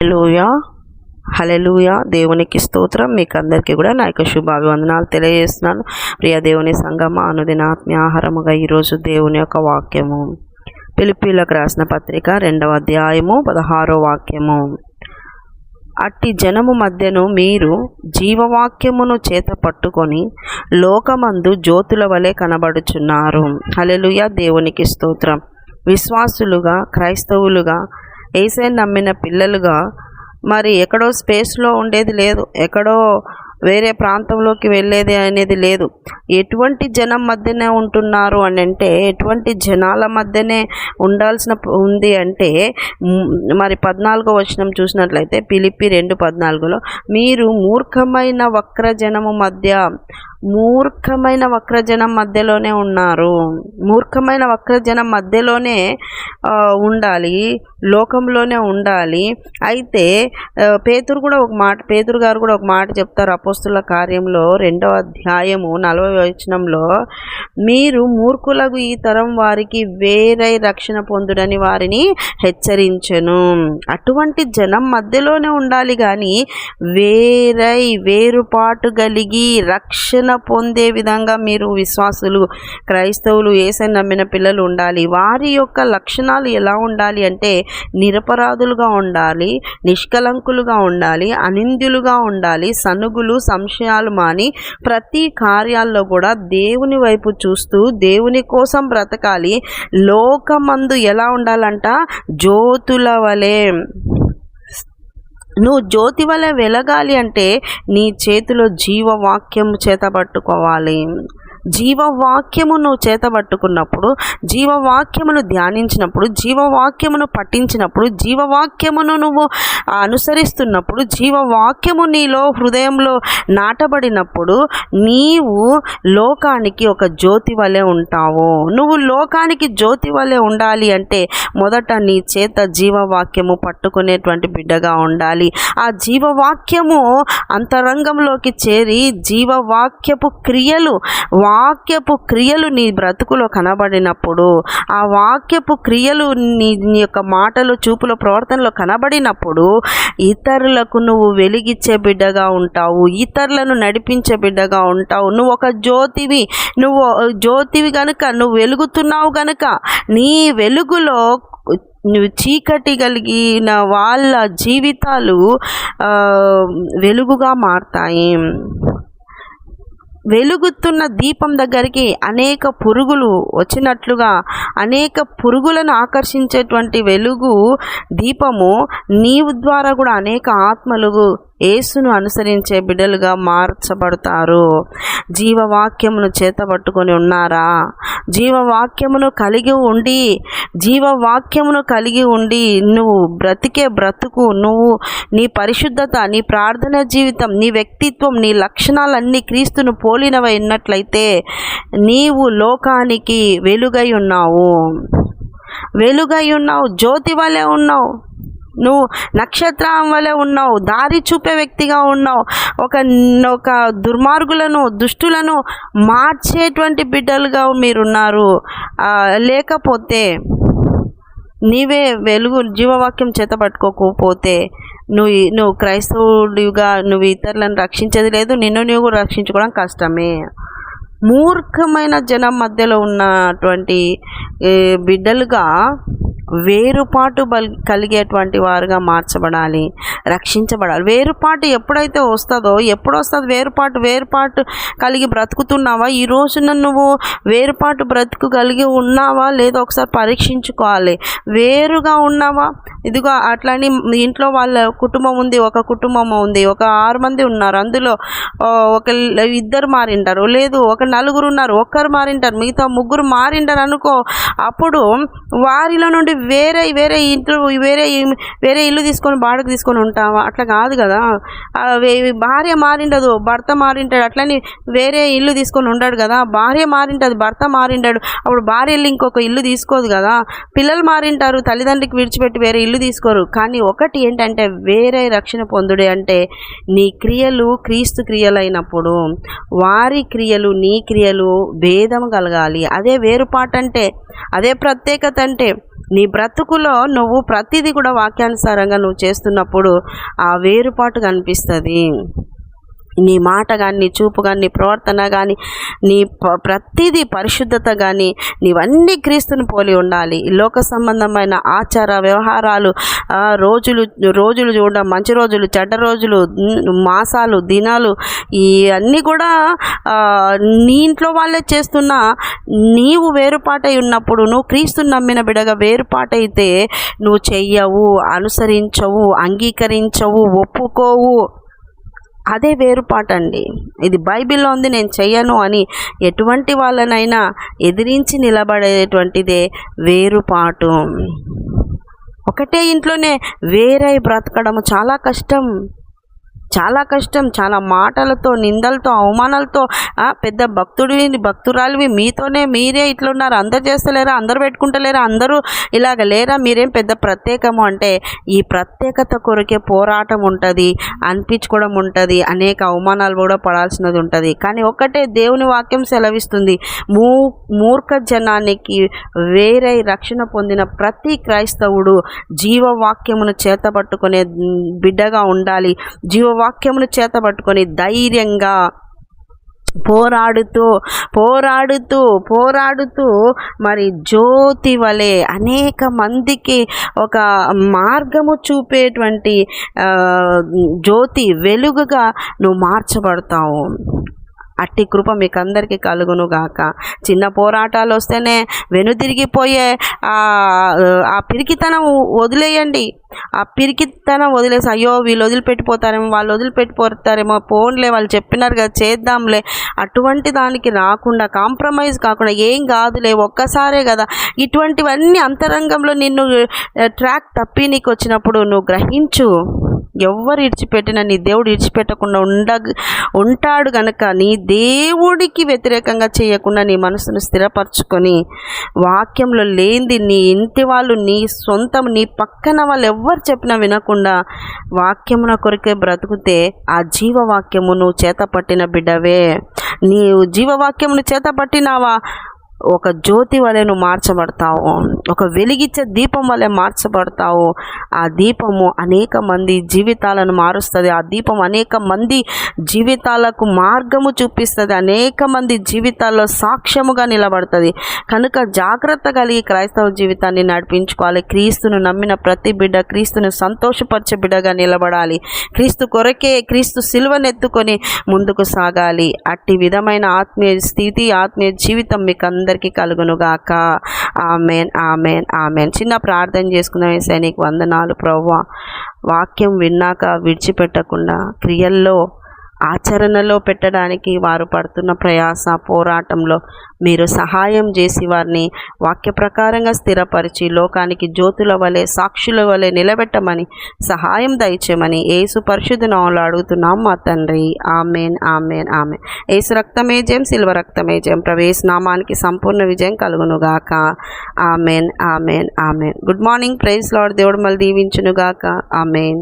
హల్లెలూయా హల్లెలూయా. దేవునికి స్తోత్రం. మీకు అందరికీ కూడా నా యొక్క శుభాభివందనాలు తెలియజేస్తున్నాను. ప్రియ దేవుని సంగమ, అనుదిన ఆత్మీయ ఆహారముగా ఈరోజు దేవుని యొక్క వాక్యము ఫిలిప్పీయులకు రాసిన పత్రిక 2వ అధ్యాయము 16వ వాక్యము. అట్టి జనము మధ్యను మీరు జీవవాక్యమును చేత పట్టుకొని లోకమందు జ్యోతుల వలె కనబడుచున్నారు. హల్లెలూయా. దేవునికి స్తోత్రం. విశ్వాసులుగా, క్రైస్తవులుగా, యేసయ్యను నమ్మిన పిల్లలుగా మరి ఎక్కడో స్పేస్లో ఉండేది లేదు, ఎక్కడో వేరే ప్రాంతంలోకి వెళ్ళేది అనేది లేదు. ఎటువంటి జనం మధ్యనే ఉంటున్నారు అని అంటే, ఎటువంటి జనాల మధ్యనే ఉండాల్సిన ఉంది అంటే, మరి 14వ వచనం చూసినట్లయితే ఫిలిప్పీ 2:14లో మీరు మూర్ఖమైన వక్రజనము మధ్యలోనే ఉన్నారు. మూర్ఖమైన వక్రజనం మధ్యలోనే ఉండాలి, లోకంలోనే ఉండాలి. అయితే పేతురు గారు కూడా ఒక మాట చెప్తారు అపోస్తుల కార్యంలో 2వ అధ్యాయము 40వ వచనంలో, మీరు మూర్ఖులకు ఈ తరం వారికి వేరై రక్షణ పొందుడని వారిని హెచ్చరించెను. అటువంటి జనం మధ్యలోనే ఉండాలి కానీ వేరుపాటు కలిగి రక్షణ పొందే విధంగా మీరు విశ్వాసులు, క్రైస్తవులు, యేసయ్యను నమ్మిన పిల్లలు ఉండాలి. వారి యొక్క లక్షణాలు ఎలా ఉండాలి అంటే, నిరపరాధులుగా ఉండాలి, నిష్కలంకులుగా ఉండాలి, అనింద్యులుగా ఉండాలి, సనుగులు సంశయాలు మాని ప్రతి కార్యాల్లో కూడా దేవుని వైపు చూస్తూ దేవుని కోసం బ్రతకాలి. లోకమందు ఎలా ఉండాలంట? జ్యోతుల వలె. నువ్వు జ్యోతి వలె వెలగాలి అంటే నీ చేతిలో జీవవాక్యము చేతబట్టుకోవాలి. జీవవాక్యము నువ్వు చేతబట్టుకున్నప్పుడు, జీవవాక్యమును ధ్యానించినప్పుడు, జీవవాక్యమును పఠించినప్పుడు, జీవవాక్యమును నువ్వు అనుసరిస్తున్నప్పుడు, జీవవాక్యము నీలో హృదయంలో నాటబడినప్పుడు నీవు లోకానికి ఒక జ్యోతి వలె ఉంటావు. నువ్వు లోకానికి జ్యోతి వలె ఉండాలి అంటే మొదట నీ చేత జీవవాక్యము పట్టుకునేటువంటి బిడ్డగా ఉండాలి. ఆ జీవవాక్యము అంతరంగంలోకి చేరి వాక్యపు క్రియలు నీ బ్రతుకులో కనబడినప్పుడు, ఆ వాక్యపు క్రియలు నీ యొక్క మాటలు, చూపుల, ప్రవర్తనలో కనబడినప్పుడు ఇతరులకు నువ్వు వెలిగించే బిడ్డగా ఉంటావు, ఇతరులను నడిపించే బిడ్డగా ఉంటావు. నువ్వు ఒక జ్యోతివి కనుక, నువ్వు వెలుగుతున్నావు కనుక నీ వెలుగులో నువ్వు చీకటి కలిగిన వాళ్ళ జీవితాలు వెలుగుగా మారతాయి. వెలుగుతున్న దీపం దగ్గరికి అనేక పురుగులు వచ్చినట్లుగా, అనేక పురుగులను ఆకర్షించేటువంటి వెలుగు దీపము నీవు ద్వారా కూడా అనేక ఆత్మలు యేసును అనుసరించే బిడ్డలుగా మార్చబడతారు. జీవవాక్యమును చేతబట్టుకొని ఉన్నారా? జీవవాక్యమును కలిగి ఉండి నువ్వు బ్రతికే బ్రతుకు, నువ్వు నీ పరిశుద్ధత, నీ ప్రార్థన జీవితం, నీ వ్యక్తిత్వం, నీ లక్షణాలన్నీ క్రీస్తును పోలినవై ఉన్నట్లయితే నీవు లోకానికి వెలుగై ఉన్నావు, జ్యోతి వలె ఉన్నావు, నువ్వు నక్షత్రం వలె ఉన్నావు, దారి చూపే వ్యక్తిగా ఉన్నావు. ఒక దుర్మార్గులను, దుష్టులను మార్చేటువంటి బిడ్డలుగా మీరున్నారు. లేకపోతే నీవే జీవవాక్యం చేతబట్టుకోకపోతే నువ్వు క్రైస్తవుడిగా నువ్వు ఇతరులను రక్షించేది లేదు, నిన్ను నువ్వు రక్షించుకోవడం కష్టమే. మూర్ఖమైన జనం మధ్యలో ఉన్నటువంటి బిడ్డలుగా వేరుపాటు కలిగేటువంటి వారుగా మార్చబడాలి, రక్షించబడాలి. వేరుపాటు ఎప్పుడు వస్తుంది? వేరుపాటు కలిగి బ్రతుకుతున్నావా? ఈ రోజున నువ్వు వేరుపాటు బ్రతుకు కలిగి ఉన్నావా లేదో ఒకసారి పరీక్షించుకోవాలి. వేరుగా ఉన్నావా? ఇదిగో అట్లని ఇంట్లో వాళ్ళ కుటుంబం ఉంది, ఒక 6 మంది ఉన్నారు, అందులో ఇద్దరు మారింటారు, లేదు ఒక 4 ఉన్నారు, ఒక్కరు మారింటారు, మిగతా 3 మారింటారు అనుకో. అప్పుడు వారిలో నుండి వేరే ఇల్లు తీసుకొని బాడకు తీసుకొని ఉంటావా? అట్లా కాదు కదా. భార్య మారిండదు, భర్త మారింటాడు, అట్లని వేరే ఇల్లు తీసుకొని ఉండాడు కదా. భార్య మారింటది, భర్త మారింటాడు, అప్పుడు భార్య వెళ్ళి ఇంకొక ఇల్లు తీసుకోదు కదా. పిల్లలు మారింటారు, తల్లిదండ్రికి విడిచిపెట్టి వేరే ఇల్లు తీసుకోరు. కానీ ఒకటి ఏంటంటే, వేరే రక్షణ పొందుడే అంటే నీ క్రియలు క్రీస్తు క్రియలైనప్పుడు వారి క్రియలు నీ క్రియలు భేదం కలగాలి. అదే వేరుపాటు అంటే, అదే ప్రత్యేకత అంటే. నీ బ్రతుకులో నువ్వు ప్రతిదీ కూడా వాక్యానుసారంగా నువ్వు చేస్తున్నప్పుడు ఆ వేరుపాటు కనిపిస్తుంది. నీ మాట కానీ, నీ చూపు కానీ, నీ ప్రవర్తన కానీ, నీ ప్రతిదీ పరిశుద్ధత కానీ నీవన్నీ క్రీస్తుని పోలి ఉండాలి. లోక సంబంధమైన ఆచార వ్యవహారాలు, రోజులు చూడడం, మంచి రోజులు, చెడ్డ రోజులు, మాసాలు, దినాలు, ఇవన్నీ కూడా నీ ఇంట్లో వాళ్ళే చేస్తున్నా నీవు వేరుపాటై ఉన్నప్పుడు, నువ్వు క్రీస్తుని నమ్మిన బిడగా వేరుపాటైతే నువ్వు చెయ్యవు, అనుసరించవు, అంగీకరించవు, ఒప్పుకోవు. అదే వేరుపాటండి. ఇది బైబిల్లో ఉంది, నేను చెయ్యను అని ఎటువంటి వాళ్ళనైనా ఎదిరించి నిలబడేటువంటిదే వేరుపాటు. ఒకటే ఇంట్లోనే వేరై బ్రతకడం చాలా కష్టం, చాలా మాటలతో, నిందలతో, అవమానాలతో, పెద్ద భక్తురాలివి మీరే ఇట్లున్నారు, అందరు చేస్తలేరా, అందరు పెట్టుకుంటలేరా, అందరూ ఇలాగ లేరా, మీరేం పెద్ద ప్రత్యేకము అంటే ఈ ప్రత్యేకత కొరకే పోరాటం ఉంటుంది, అనిపించుకోవడం ఉంటుంది, అనేక అవమానాలు కూడా పడాల్సినది ఉంటుంది. కానీ ఒకటే దేవుని వాక్యం సెలవిస్తుంది, మూర్ఖ జనానికి వేరే రక్షణ పొందిన ప్రతి క్రైస్తవుడు జీవవాక్యమును చేతపట్టుకునే బిడ్డగా ఉండాలి. జీవవాక్యమును చేతపట్టుకొని ధైర్యంగా పోరాడుతూ మరి జ్యోతి వలె అనేక మందికి ఒక మార్గము చూపేటువంటి జ్యోతి, వెలుగుగా నువ్వు మార్చబడతావు. అట్టి కృప మీకు అందరికీ కలుగును గాక. చిన్న పోరాటాలు వస్తేనే వెనుదిరిగిపోయే ఆ పిరికితనం వదిలేయండి. ఆ పిరికితనం వదిలేసి అయ్యో వీళ్ళు వదిలిపెట్టిపోతారేమో, వాళ్ళు వదిలిపెట్టిపోతారేమో, పోన్లే వాళ్ళు చెప్పినారు కదా చేద్దాంలే, అటువంటి దానికి రాకుండా, కాంప్రమైజ్ కాకుండా ఏం కాదులే ఒక్కసారే కదా, ఇటువంటివన్నీ అంతరంగంలో నిన్ను ట్రాక్ తప్పి నీకు వచ్చినప్పుడు నువ్వు గ్రహించు. ఎవ్వరు ఇడిచిపెట్టినా నీ దేవుడు ఇడిచిపెట్టకుండా ఉంటాడు గనక నీ దేవుడికి వ్యతిరేకంగా చేయకుండా నీ మనసును స్థిరపరచుకొని వాక్యంలో లేనిది నీ ఇంటి వాళ్ళు, నీ సొంతం, నీ పక్కన వాళ్ళు ఎవ్వరు చెప్పినా వినకుండా వాక్యమున కొరికే బ్రతుకుతే ఆ జీవవాక్యము నువ్వు చేతపట్టిన బిడ్డవే. నీవు జీవవాక్యమును చేతపట్టినావా, ఒక జ్యోతి వలె నువ్వు మార్చబడతావు, ఒక వెలిగించే దీపం వలె మార్చబడతావు. ఆ దీపము అనేక మంది జీవితాలను మారుస్తుంది, ఆ దీపం అనేక మంది జీవితాలకు మార్గము చూపిస్తుంది, అనేక మంది జీవితాల్లో సాక్ష్యముగా నిలబడుతుంది. కనుక జాగ్రత్త కలిగి క్రైస్తవ జీవితాన్ని నడిపించుకోవాలి. క్రీస్తును నమ్మిన ప్రతి బిడ్డ క్రీస్తును సంతోషపరిచే బిడ్డగా నిలబడాలి. క్రీస్తు కొరకే, క్రీస్తు సిలువనెత్తుకొని ముందుకు సాగాలి. అట్టి విధమైన ఆత్మీయ స్థితి, ఆత్మీయ జీవితం మీకు అందరికీ కలుగునుగాక. Amen, amen, amen. చిన్న ప్రార్థన చేసుకుందాం. యేసయ్యా నీకు వందనాలు ప్రభువా. వాక్యం విన్నాక విడిచిపెట్టకుండా క్రియల్లో, ఆచరణలో పెట్టడానికి వారు పడుతున్న ప్రయాస, పోరాటంలో మీరు సహాయం చేసి వారిని వాక్య ప్రకారంగా స్థిరపరిచి లోకానికి జ్యోతుల వలె, సాక్షుల వలె నిలబెట్టమని సహాయం దయచేయమని యేసు పరిశుద్ధ నామములో అడుగుతున్నాం మా తండ్రి. Amen, amen, amen. యేసు రక్తమే జయం, సిల్వ రక్తమే జయం. ప్రవేశ నామానికి సంపూర్ణ విజయం కలుగునుగాక. Amen, amen, amen. Good morning. Praise lord. దేవుడు మళ్ళీ దీవించునుగాక. ఆమెన్.